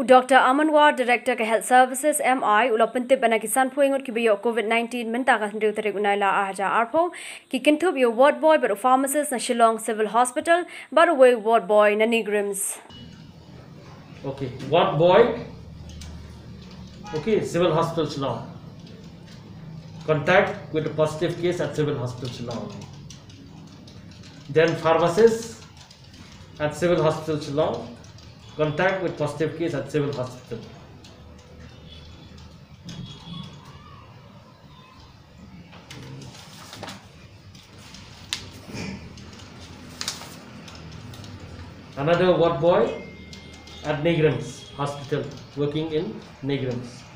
Dr. Amanwar, Director of Health Services, MI, ulapente banakisan po ingot kibiyo COVID-19 Mynta ka hindi utarik unayla ahaja arpo, kikintub yo ward boy but pharmacist na Shillong Civil Hospital, but away ward boy na Nigrims. Okay, ward boy, okay, Civil Hospital Shillong. Contact with a positive case at Civil Hospital Shillong. Then pharmacist at Civil Hospital Shillong. Contact with positive case at Civil Hospital. Another ward boy at Nigrims Hospital, working in Nigrims.